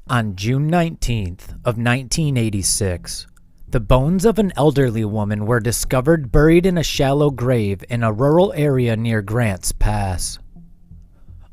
On June 19th of 1986, the bones of an elderly woman were discovered buried in a shallow grave in a rural area near Grants Pass.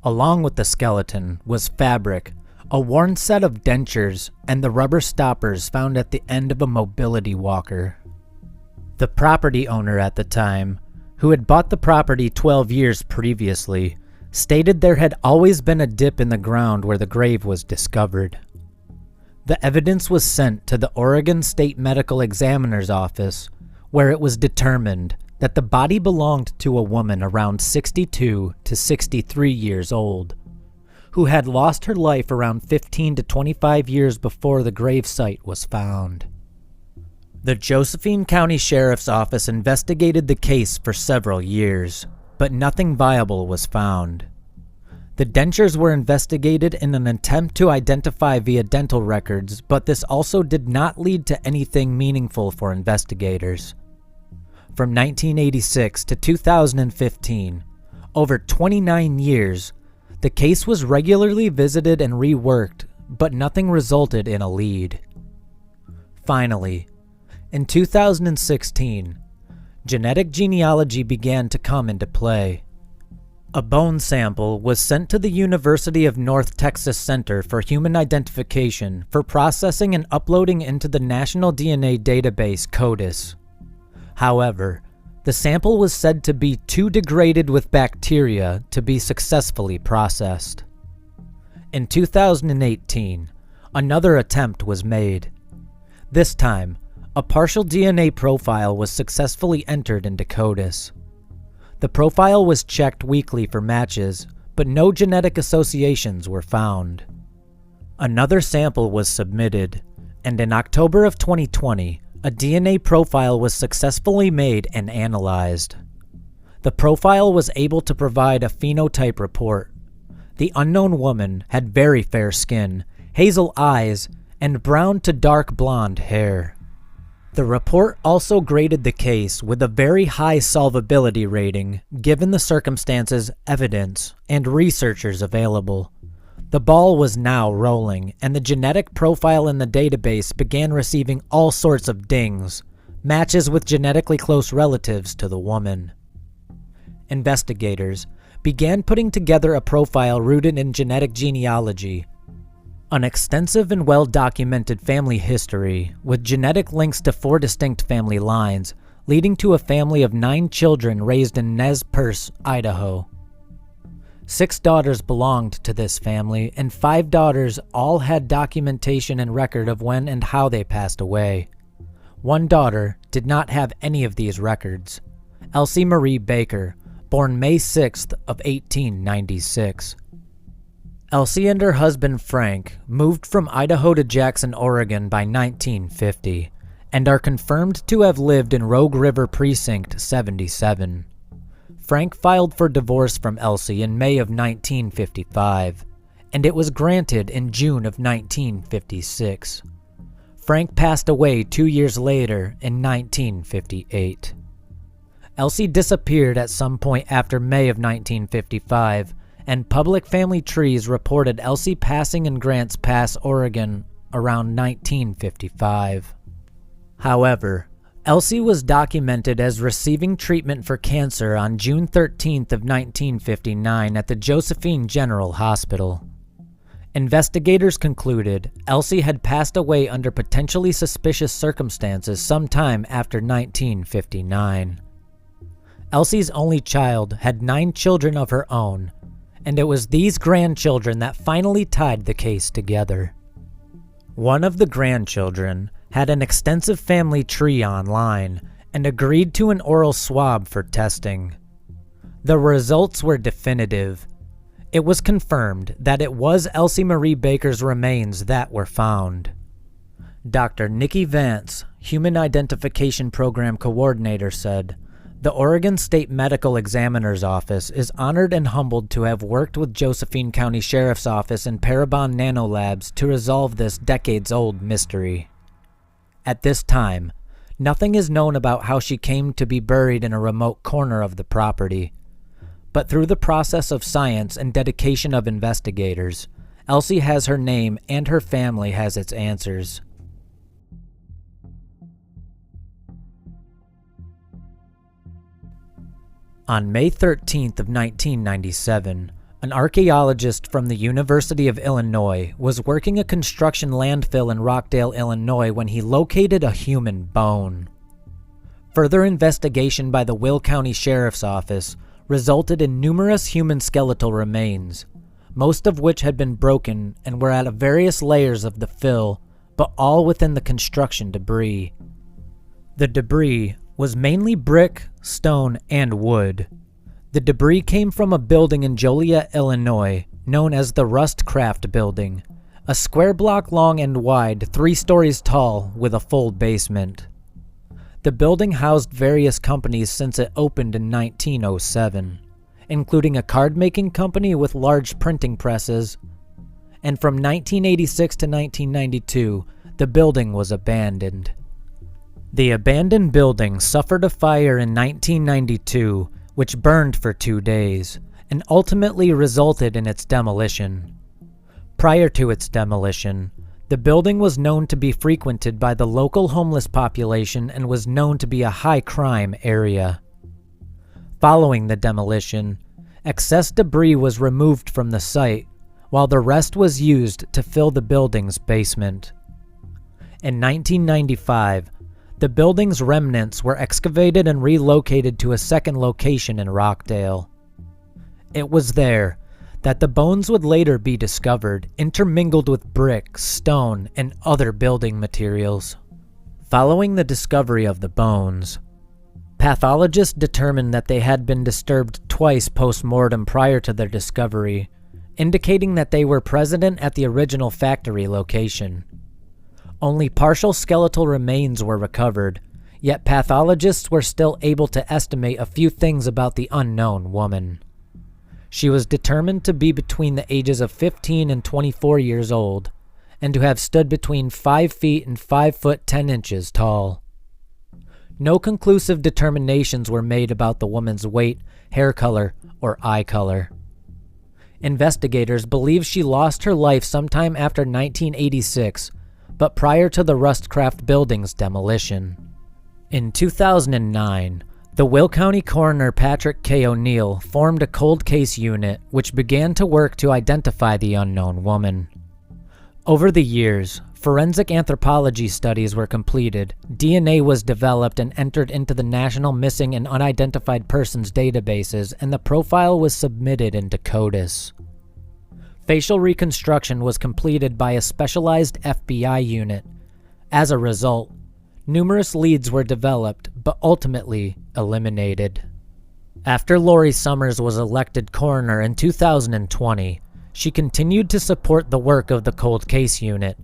Along with the skeleton was fabric, a worn set of dentures, and the rubber stoppers found at the end of a mobility walker. The property owner at the time, who had bought the property 12 years previously, stated there had always been a dip in the ground where the grave was discovered. The evidence was sent to the Oregon State Medical Examiner's office, where it was determined that the body belonged to a woman around 62 to 63 years old, who had lost her life around 15 to 25 years before the grave site was found. The Josephine County Sheriff's Office investigated the case for several years, but nothing viable was found. The dentures were investigated in an attempt to identify via dental records, but this also did not lead to anything meaningful for investigators. From 1986 to 2015, over 29 years, the case was regularly visited and reworked, but nothing resulted in a lead. Finally, in 2016, genetic genealogy began to come into play. A bone sample was sent to the University of North Texas Center for Human Identification for processing and uploading into the National DNA Database CODIS. However, the sample was said to be too degraded with bacteria to be successfully processed. In 2018, another attempt was made. This time, a partial DNA profile was successfully entered into CODIS. The profile was checked weekly for matches, but no genetic associations were found. Another sample was submitted, and in October of 2020, a DNA profile was successfully made and analyzed. The profile was able to provide a phenotype report. The unknown woman had very fair skin, hazel eyes, and brown to dark blonde hair. The report also graded the case with a very high solvability rating, given the circumstances, evidence, and researchers available. The ball was now rolling, and the genetic profile in the database began receiving all sorts of dings, matches with genetically close relatives to the woman. Investigators began putting together a profile rooted in genetic genealogy, an extensive and well-documented family history with genetic links to 4 distinct family lines, leading to a family of 9 children raised in Nez Perce, Idaho. 6 daughters belonged to this family, and 5 daughters all had documentation and record of when and how they passed away. 1 daughter did not have any of these records. Elsie Marie Baker, born May 6th of 1896. Elsie and her husband Frank moved from Idaho to Jackson, Oregon by 1950, and are confirmed to have lived in Rogue River Precinct 77. Frank filed for divorce from Elsie in May of 1955, and it was granted in June of 1956. Frank passed away 2 years later in 1958. Elsie disappeared at some point after May of 1955, and public family trees reported Elsie passing in Grants Pass, Oregon around 1955. However, Elsie was documented as receiving treatment for cancer on June 13th of 1959 at the Josephine General Hospital. Investigators concluded Elsie had passed away under potentially suspicious circumstances sometime after 1959. Elsie's only child had 9 children of her own, and it was these grandchildren that finally tied the case together. One of the grandchildren had an extensive family tree online and agreed to an oral swab for testing. The results were definitive. It was confirmed that it was Elsie Marie Baker's remains that were found. Dr. Nikki Vance, Human Identification Program Coordinator, said, "The Oregon State Medical Examiner's Office is honored and humbled to have worked with Josephine County Sheriff's Office and Parabon Nanolabs to resolve this decades-old mystery." At this time, nothing is known about how she came to be buried in a remote corner of the property. But through the process of science and dedication of investigators, Elsie has her name and her family has its answers. On May 13th of 1997, an archaeologist from the University of Illinois was working a construction landfill in Rockdale, Illinois when he located a human bone. Further investigation by the Will County Sheriff's Office resulted in numerous human skeletal remains, most of which had been broken and were at various layers of the fill, but all within the construction debris. The debris was mainly brick, stone, and wood. The debris came from a building in Joliet, Illinois, known as the Rust-Craft Building, a square block long and wide, 3 stories tall, with a full basement. The building housed various companies since it opened in 1907, including a card-making company with large printing presses, and from 1986 to 1992, the building was abandoned. The abandoned building suffered a fire in 1992, which burned for 2 days, and ultimately resulted in its demolition. Prior to its demolition, the building was known to be frequented by the local homeless population and was known to be a high-crime area. Following the demolition, excess debris was removed from the site, while the rest was used to fill the building's basement. In 1995, the building's remnants were excavated and relocated to a second location in Rockdale. It was there that the bones would later be discovered, intermingled with brick, stone, and other building materials. Following the discovery of the bones, pathologists determined that they had been disturbed twice post-mortem prior to their discovery, indicating that they were present at the original factory location. Only partial skeletal remains were recovered, yet pathologists were still able to estimate a few things about the unknown woman. She was determined to be between the ages of 15 and 24 years old, and to have stood between 5 feet and 5 foot 10 inches tall. No conclusive determinations were made about the woman's weight, hair color, or eye color. Investigators believe she lost her life sometime after 1986, but prior to the Rust-Craft Building's demolition. In 2009, the Will County coroner Patrick K. O'Neill formed a cold case unit which began to work to identify the unknown woman. Over the years, forensic anthropology studies were completed, DNA was developed and entered into the National Missing and Unidentified Persons databases, and the profile was submitted into CODIS. Facial reconstruction was completed by a specialized FBI unit. As a result, numerous leads were developed, but ultimately eliminated. After Lori Summers was elected coroner in 2020, she continued to support the work of the cold case unit,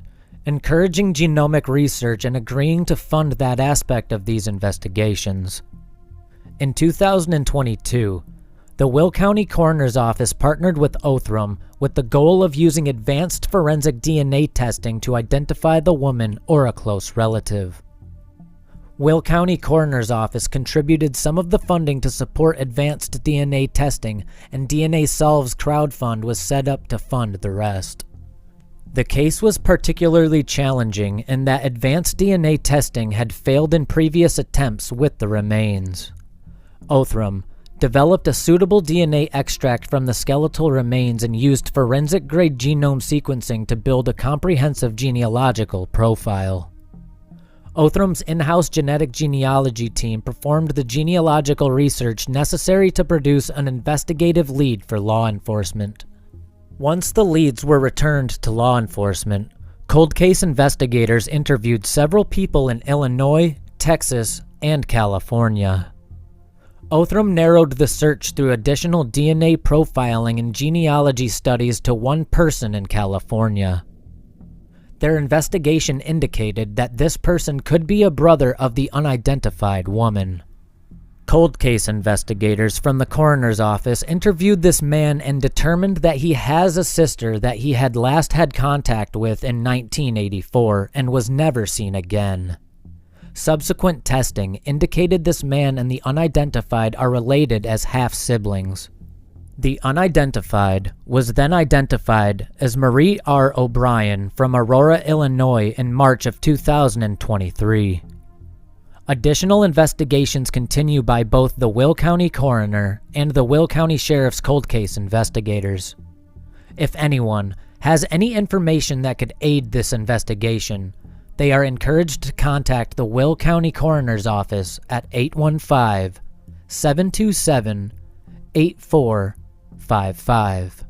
encouraging genomic research and agreeing to fund that aspect of these investigations. In 2022, the Will County Coroner's Office partnered with Othram with the goal of using advanced forensic DNA testing to identify the woman or a close relative. Will County Coroner's Office contributed some of the funding to support advanced DNA testing, and DNA Solves crowdfund was set up to fund the rest. The case was particularly challenging in that advanced DNA testing had failed in previous attempts with the remains. Othram developed a suitable DNA extract from the skeletal remains and used forensic-grade genome sequencing to build a comprehensive genealogical profile. Othram's in-house genetic genealogy team performed the genealogical research necessary to produce an investigative lead for law enforcement. Once the leads were returned to law enforcement, cold case investigators interviewed several people in Illinois, Texas, and California. Othram narrowed the search through additional DNA profiling and genealogy studies to one person in California. Their investigation indicated that this person could be a brother of the unidentified woman. Cold case investigators from the coroner's office interviewed this man and determined that he has a sister that he had last had contact with in 1984 and was never seen again. Subsequent testing indicated this man and the unidentified are related as half-siblings. The unidentified was then identified as Marie R. O'Brien from Aurora, Illinois in March of 2023. Additional investigations continue by both the Will County coroner and the Will County Sheriff's cold case investigators. If anyone has any information that could aid this investigation, they are encouraged to contact the Will County Coroner's Office at 815-727-8455.